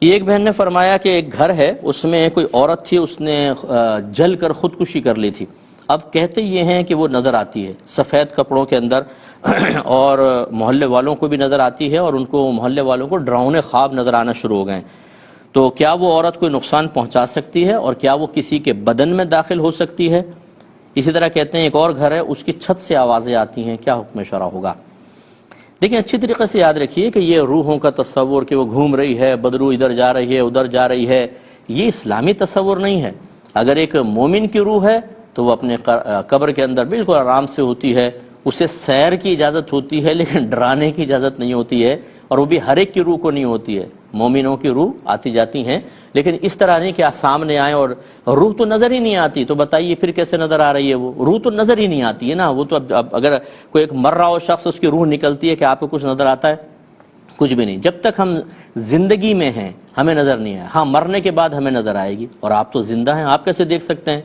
یہ ایک بہن نے فرمایا کہ ایک گھر ہے، اس میں کوئی عورت تھی، اس نے جل کر خودکشی کر لی تھی۔ اب کہتے یہ ہیں کہ وہ نظر آتی ہے سفید کپڑوں کے اندر اور محلے والوں کو بھی نظر آتی ہے، اور ان کو محلے والوں کو ڈراؤنے خواب نظر آنا شروع ہو گئے ہیں۔ تو کیا وہ عورت کوئی نقصان پہنچا سکتی ہے، اور کیا وہ کسی کے بدن میں داخل ہو سکتی ہے؟ اسی طرح کہتے ہیں ایک اور گھر ہے، اس کی چھت سے آوازیں آتی ہیں، کیا حکم شرع ہوگا؟ دیکھیں اچھی طریقے سے یاد رکھیے کہ یہ روحوں کا تصور کہ وہ گھوم رہی ہے، بدروح ادھر جا رہی ہے ادھر جا رہی ہے، یہ اسلامی تصور نہیں ہے۔ اگر ایک مومن کی روح ہے تو وہ اپنے قبر کے اندر بالکل آرام سے ہوتی ہے، اسے سیر کی اجازت ہوتی ہے لیکن ڈرانے کی اجازت نہیں ہوتی ہے، اور وہ بھی ہر ایک کی روح کو نہیں ہوتی ہے۔ مومنوں کی روح آتی جاتی ہیں، لیکن اس طرح نہیں کہ آپ سامنے آئیں اور روح تو نظر ہی نہیں آتی، تو بتائیے پھر کیسے نظر آ رہی ہے؟ وہ روح تو نظر ہی نہیں آتی ہے نا، وہ تو اب اگر کوئی ایک مر رہا ہو شخص، اس کی روح نکلتی ہے کہ آپ کو کچھ نظر آتا ہے؟ کچھ بھی نہیں۔ جب تک ہم زندگی میں ہیں ہمیں نظر نہیں آئے، ہاں مرنے کے بعد ہمیں نظر آئے گی، اور آپ تو زندہ ہیں، آپ کیسے دیکھ سکتے ہیں؟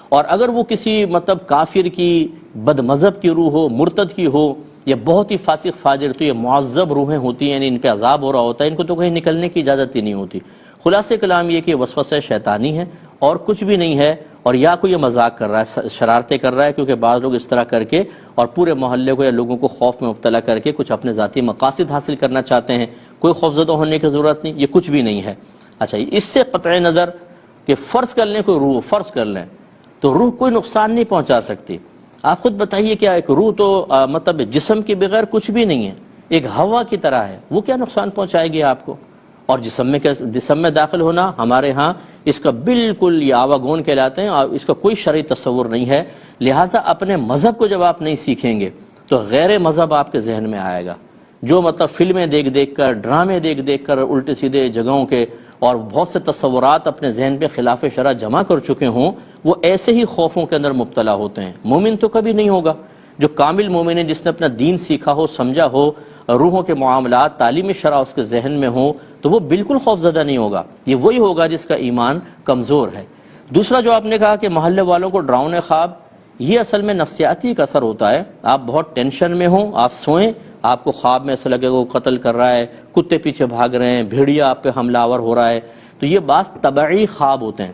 اور اگر وہ کسی کافر کی، بد مذہب کی روح ہو، مرتد کی ہو، یا بہت ہی فاسق فاجر، تو یہ معذب روحیں ہوتی ہیں، یعنی ان پہ عذاب ہو رہا ہوتا ہے، ان کو تو کہیں نکلنے کی اجازت ہی نہیں ہوتی۔ خلاصہ کلام یہ کہ وسوسہ شیطانی ہے اور کچھ بھی نہیں ہے، اور یا کوئی یہ مذاق کر رہا ہے، شرارتیں کر رہا ہے، کیونکہ بعض لوگ اس طرح کر کے اور پورے محلے کو یا لوگوں کو خوف میں مبتلا کر کے کچھ اپنے ذاتی مقاصد حاصل کرنا چاہتے ہیں۔ کوئی خوفزدہ ہونے کی ضرورت نہیں، یہ کچھ بھی نہیں ہے۔ اچھا، اس سے قطع نظر کہ فرض کر لیں کوئی روح فرض کر لیں تو روح کوئی نقصان نہیں پہنچا سکتی۔ آپ خود بتائیے، کیا ایک روح تو جسم کے بغیر کچھ بھی نہیں ہے، ایک ہوا کی طرح ہے، وہ کیا نقصان پہنچائے گی آپ کو؟ اور جسم میں داخل ہونا ہمارے ہاں اس کا بالکل یہ آواگون کہلاتے ہیں، اور اس کا کوئی شرعی تصور نہیں ہے۔ لہٰذا اپنے مذہب کو جب آپ نہیں سیکھیں گے تو غیر مذہب آپ کے ذہن میں آئے گا، جو فلمیں دیکھ دیکھ کر، ڈرامے دیکھ دیکھ کر، الٹے سیدھے جگہوں کے اور بہت سے تصورات اپنے ذہن پہ خلاف شرع جمع کر چکے ہوں، وہ ایسے ہی خوفوں کے اندر مبتلا ہوتے ہیں۔ مومن تو کبھی نہیں ہوگا۔ جو کامل مومن ہے، جس نے اپنا دین سیکھا ہو، سمجھا ہو، روحوں کے معاملات، تعلیم شرع اس کے ذہن میں ہو، تو وہ بالکل خوف زدہ نہیں ہوگا۔ یہ وہی ہوگا جس کا ایمان کمزور ہے۔ دوسرا جو آپ نے کہا کہ محلے والوں کو ڈراؤنے خواب، یہ اصل میں نفسیاتی ایک اثر ہوتا ہے۔ آپ بہت ٹینشن میں ہوں، آپ سوئیں، آپ کو خواب میں ایسا لگے وہ قتل کر رہا ہے، کتے پیچھے بھاگ رہے ہیں، بھیڑیا آپ پہ حملہ آور ہو رہا ہے، تو یہ بعض طبعی خواب ہوتے ہیں۔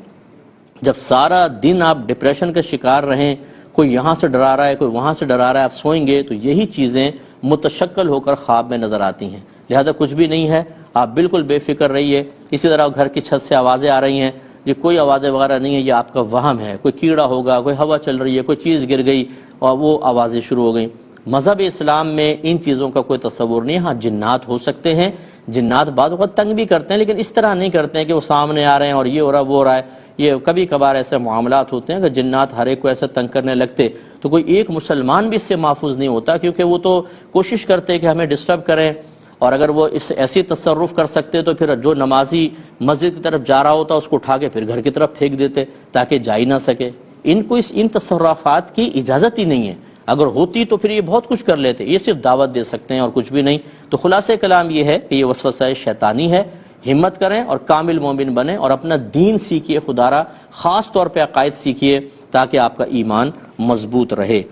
جب سارا دن آپ ڈپریشن کا شکار رہیں، کوئی یہاں سے ڈرا رہا ہے، کوئی وہاں سے ڈرا رہا ہے، آپ سوئیں گے تو یہی چیزیں متشکل ہو کر خواب میں نظر آتی ہیں۔ لہذا کچھ بھی نہیں ہے، آپ بالکل بے فکر رہیے۔ اسی طرح گھر کی چھت سے آوازیں آ رہی ہیں، یہ کوئی آوازیں وغیرہ نہیں ہے، یہ آپ کا وہم ہے، کوئی کیڑا ہوگا، کوئی ہوا چل رہی ہے، کوئی چیز گر گئی اور وہ آوازیں شروع ہو گئیں۔ مذہب اسلام میں ان چیزوں کا کوئی تصور نہیں۔ ہاں جنات ہو سکتے ہیں، جنات بعض وقت تنگ بھی کرتے ہیں، لیکن اس طرح نہیں کرتے ہیں کہ وہ سامنے آ رہے ہیں اور یہ ہو رہا وہ ہو رہا ہے۔ یہ کبھی کبھار ایسے معاملات ہوتے ہیں کہ جنات ہر ایک کو ایسے تنگ کرنے لگتے تو کوئی ایک مسلمان بھی اس سے محفوظ نہیں ہوتا، کیونکہ وہ تو کوشش کرتے کہ ہمیں ڈسٹرب کریں، اور اگر وہ اس ایسی تصرف کر سکتے تو پھر جو نمازی مسجد کی طرف جا رہا ہوتا اس کو اٹھا کے پھر گھر کی طرف پھینک دیتے تاکہ جا ہی نہ سکے۔ ان کو ان تصرفات کی اجازت ہی نہیں ہے، اگر ہوتی تو پھر یہ بہت کچھ کر لیتے، یہ صرف دعوت دے سکتے ہیں اور کچھ بھی نہیں۔ تو خلاصہ کلام یہ ہے کہ یہ وسوسہ شیطانی ہے۔ ہمت کریں اور کامل مومن بنیں اور اپنا دین سیکھیے، خدا را خاص طور پہ عقائد سیکھیے تاکہ آپ کا ایمان مضبوط رہے۔